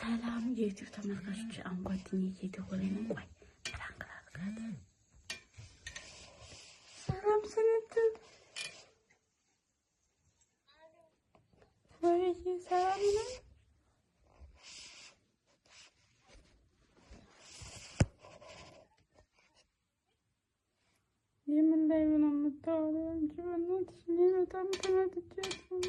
ሰላም የዩቲዩብ ተመልካቾች አንጓትኝ እየደወለኝ ነው። ቆይ ተራንከራከተ ሰላም ስንት ወይ ሰላም ነው የምን ላይ ነው የምታወራው? እንጂ በእናትሽ እኔ በጣም ተናድጃለሁ።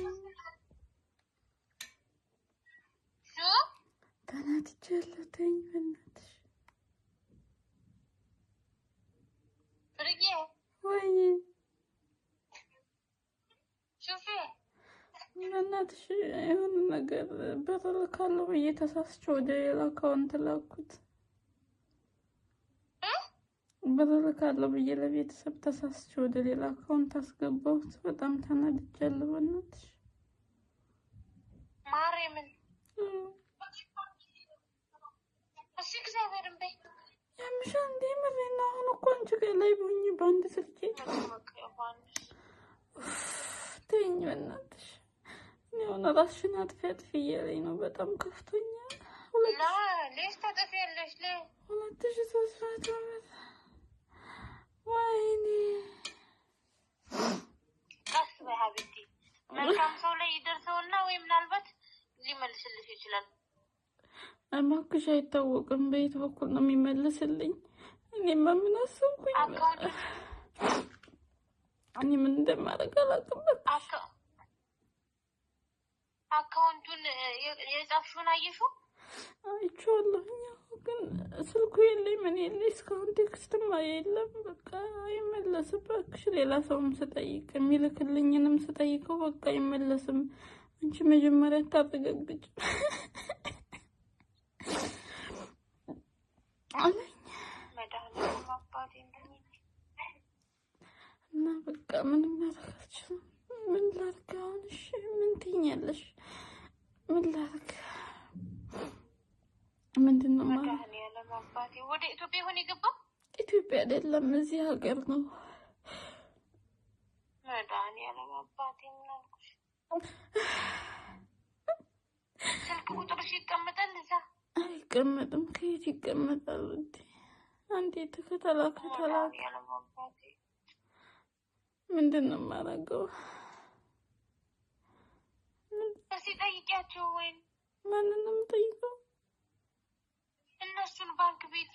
ተናድጃለሁ። ተይኝ በእናትሽ። ፍርጌ ወይ ሹፌ በእናትሽ የሆነ ነገር ብር ካለው ብዬ ተሳስቼ ወደ ሌላ አካውንት ላኩት። ብር ካለው ብዬ ለቤተሰብ ተሳስቼ ወደ ሌላ አካውንት አስገባሁት። በጣም ተናድጃለሁ በእናትሽ። ማርያምን እሺ እግዚአብሔርን በይ ያምሻል እንዴ? ምሬና አሁን እኮ አንቺ ጋር ላይ ሆኜ በአንድ ስልኬ ተይኝ በእናትሽ። እኔ አሁን ራስሽን አጥፊ አጥፊ እያለኝ ነው። በጣም ከፍቶኛል። ሌሽ ታጠፊያለሽ? 2300 ብር ወይኔ። ቀስ በይ ሀቢብቲ፣ መልካም ሰው ላይ ይደርሰውና ወይ ምናልባት ሊመልስልሽ ይችላል። እባክሽ አይታወቅም በየት በኩል ነው የሚመልስልኝ። እኔማ ምን አሰብኩኝ? እኔ ምን እንደማደርግ አላውቅም። አካውንቱን የጻፍሽውን አየሽው? አይቼዋለሁኝ፣ ግን ስልኩ የለኝ ምን የለኝ። እስካሁን ቴክስትም የለም። በቃ አይመለስም። እባክሽ ሌላ ሰውም ስጠይቅ የሚልክልኝንም ስጠይቀው በቃ አይመለስም። አንቺ መጀመሪያ ታረጋግጭ አለኝ እና በቃ ምንም ማድረግ አልችልም። ምን ላድርግ አሁን? እሺ ምን ትይኛለሽ? ምን ላድርግ? ምንድን ነው ማለት? ወደ ኢትዮጵያ ሆነ የገባው? ኢትዮጵያ አይደለም እዚህ ሀገር ነው። መድኃኒዓለም አባቴ ምን አልኩሽ? ስልክ ቁጥርሽ ይቀመጣል እዛ? አይቀመጥም። ከየት ይቀመጣል? አንዴ ከተላከ ምንድን ነው የማደርገው? እስኪ ጠይቂያቸው። ወይ ማንንም ጠይቀው? እነሱን ባንክ ቤት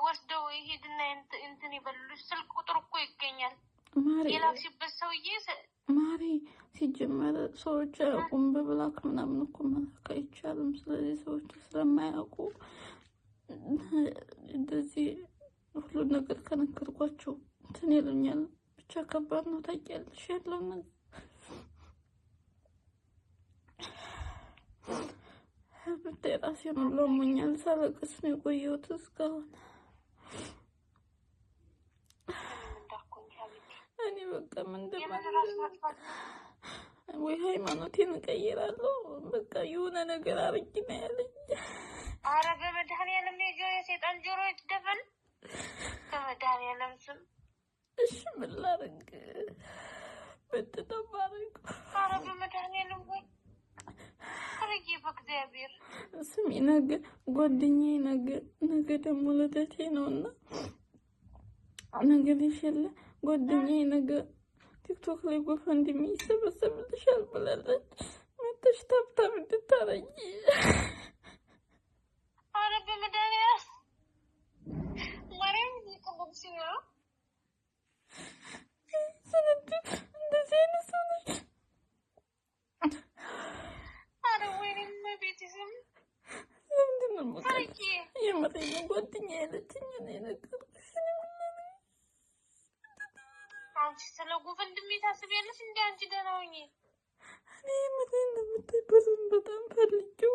ወስደው ይሄድና እንትን ይበሉልሽ። ስልክ ቁጥር እኮ ይገኛል። የላክሽበት ሰውዬ ማሪ ሲጀመር ሰዎች አያውቁም። በብላክ ምናምን እኮ መላክ አይቻልም። ስለዚህ ሰዎች ስለማያውቁ እንደዚህ ሁሉ ነገር ከነገርኳቸው እንትን ይሉኛል። ብቻ ከባድ ነው ታውቂያለሽ ያለው ነገር። ብታይ ራሴን ሁሉ አሞኛል። ሳለቅስ ነው የቆየሁት እስካሁን። እኔ በቃ ምን እንደማደርግ ወይ ሃይማኖቴን እቀይራለሁ በቃ የሆነ ነገር አርጊ ነው ያለኝ። ኧረ በመድኃኒዓለም የሰይጣን ጆሮ ይደፈን በመድኃኒዓለም ስም። እሺ ምን ላድርግ? በተጠባረቁ ኧረ በመድኃኒዓለም ወይ ፍርጌ በእግዚአብሔር ስሚ፣ ነገ ጓደኛዬ ነገ ደግሞ ልደቴ ነውና ነገ ልሽለ ጓደኛዬ ነገ ቲክቶክ ላይ ጎፈንድሚ ይሰበሰብልሻል ብላለች። መተሽ ታብታብ እንድታረጊ። ኧረ በመድኃኒዓለም ማርያም ይቀበልሽ ነው ስንት እንደዚህ አይነት ሰው ነች። ኧረ ወይኔ ቤተሰብ ለምንድን ነው የምሬን ነው ጓደኛዬ ያለችኝ ነው የነገርኩሽ። አንቺ ስለ ጎፈንድሚ ታስቢያለሽ እንዴ? አንቺ ደህና ሁኚ። እኔ ምንም እንደምትይበዝም በጣም ፈልጌው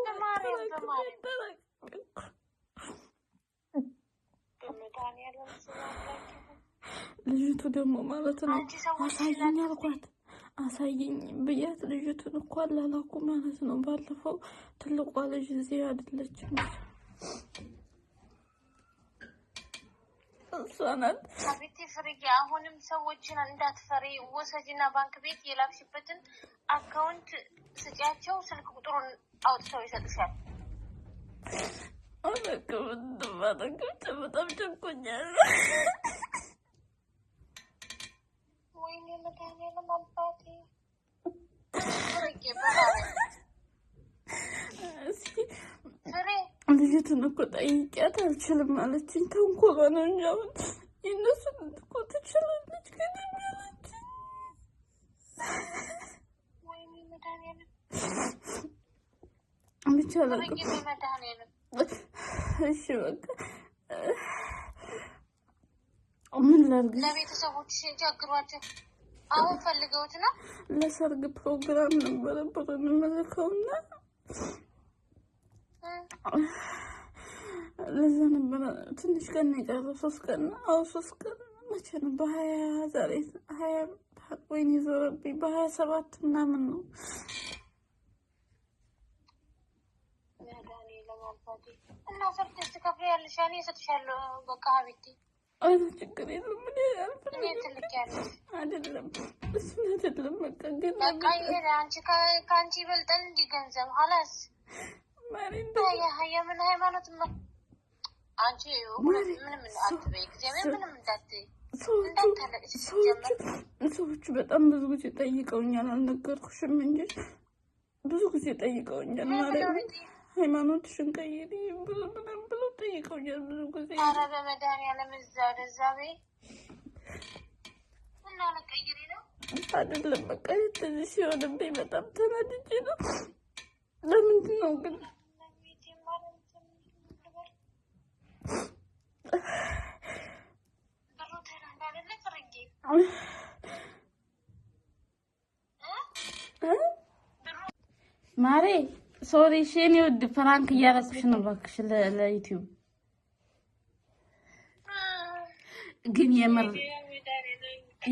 ልጅቱ ደግሞ ማለት ነው አሳየኝ አልኳት። አሳየኝ ብያት ልጅቱን እኮ አላላኩ ማለት ነው። ባለፈው ትልቋ ልጅ እዚህ አይደለችም እሷ ናት። አቤት ፍርጌ፣ አሁንም ሰዎችን እንዳትፈሪ። ወሰጂና ባንክ ቤት የላክሽበትን አካውንት ስጪያቸው። ስልክ ቁጥሩን አውጥተው ይሰጡሻል። በጣም ጨንቆኛል። ወይኔ መድኃኒዓለም አባቴ ልጅቱን እኮ ጠይቂያት አልችልም አለችኝ። ተንኮሏ ነው እንጂ አሁን የእነሱን እኮ ትችላለች ግን ያለችኝ። ወይኔ መድኃኒዓለም ብቻ እሺ በቃ ምን ላድርግ? ለቤተሰቦች ቸግሯቸው አሁን ፈልገውት ነው። ለሰርግ ፕሮግራም ነበረ ብሩን የምልከውና ለዛ ነበረ ትንሽ ቀን የቀረው 3 ቀን ነው። 3 ቀን መቼ ነው? በ20 ዛሬ 20 ወይኔ ዞረብኝ። በ27 ምናምን ነው። እና ሰርተሽ ትከፍያለሽ። እኔ እሰጥሻለሁ። በቃ ሀቢቴ አይ ችግር የለም። እኔ ትልኪያለሽ አይደለም እሱን አይደለም። በቃ ግን በቃ ይሄ አንቺ ከአንቺ ይበልጣል እንዲ ገንዘብ ሀላስ ማሪንዳ የምን ሃይማኖት ነው? አንቺ ምንም አትበይ። እግዚአብሔር ምንም እንዳትይ እንዳታለቅሽ። ሰዎቹ በጣም ብዙ ጊዜ ጠይቀውኛል። አልነገርኩሽም እንጂ ብዙ ጊዜ ጠይቀውኛል። ማለት ሃይማኖትሽን ቀይሪ ብዙ ምንም ብሎ ጠይቀውኛል ብዙ ጊዜ። ኧረ በመድኃኒዓለም እዛ ወደዛ በይ እና ለቀይሪ ነው አይደለም። በቃ ትንሽ ሲሆንብኝ በጣም ተናድጄ ነው። ለምንድን ነው ግን ማሬ ሶሪ ሼን ይወድ ፍራንክ እያረኩሽ ነው እባክሽ ለዩቲዩብ ግን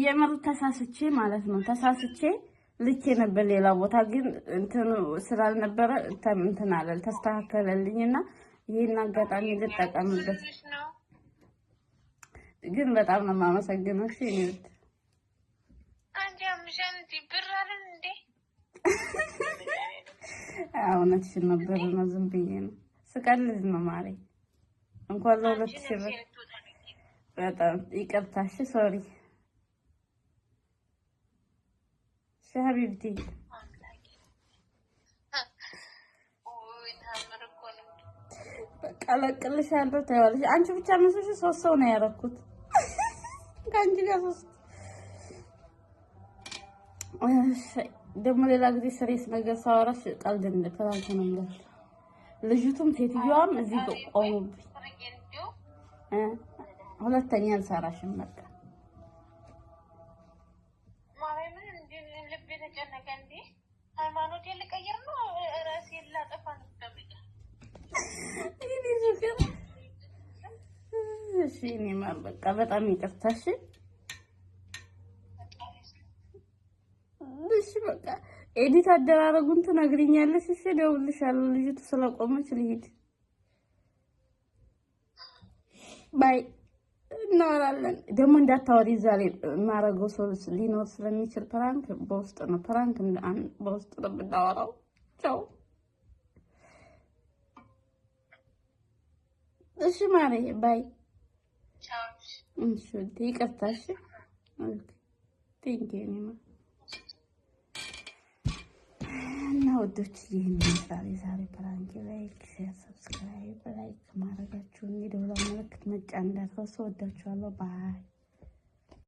የምር ተሳስቼ ማለት ነው። ተሳስቼ ልኬ ነበር ሌላ ቦታ ግን እንትን ስላልነበረ እንትን አለ ተስተካከለልኝና ይሄን አጋጣሚ ልጠቀምበት። ግን በጣም ነው የማመሰግነው። እሺ እኔ አንቺ አምሻንቲ ብር አይደል እንዴ? እውነትሽን ነበር ነው። ዝም ብዬ ነው ስቀልድ ነው ማሬ። እንኳን ለ2000 ብር በጣም ይቅርታ። እሺ ሶሪ ሀቢብቲ በቃ ለቅልሻለሁ። ታያለሽ አንቺ ብቻ መስሎሽ 3 ሰው ነው ያደረኩት ከአንቺ ጋር 3 ደግሞ ሌላ ጊዜ ስሬስ ነገር ሳወራሽ ቀልድ እንደፈራንተ ነው እንዴ? ልጅቱም ሴትዮዋም እዚህ ቆሙብኝ። ሁለተኛ አልሰራሽም በቃ ማርያምን እንዴ ልብ የተጨነቀ እንዴ ሃይማኖት ልቀይር ነው ራሴ ላጠፋ ነው ተብዬ ይሄ ነገር እሺ እኔ ማር በቃ በጣም ይቅርታሽ። እሺ በቃ ኤዲት አደራረጉን ትነግሪኛለሽ። እሺ ደውልልሻለሁ። ልጅቱ ስለቆመች ልሂድ። ባይ እናወራለን። ደግሞ እንዳታወሪ ዛሬ ማረገው ሰው ሊኖር ስለሚችል ፕራንክ በውስጥ ነው። ፕራንክ በውስጥ ነው የምናወራው። ቻው። እሺ ማሬ ባይ። ቻው። እሺ ይቅርታ። እሺ ኦኬ ቴንኪው ኒማ እና ወዶች ይሄን ይመስላል የዛሬ ፕራንክ። ላይክ፣ ሼር፣ ሰብስክራይብ ማድረጋችሁን የደወል ምልክት መጫን እንዳትረሱ። ወዳችኋለሁ። ባይ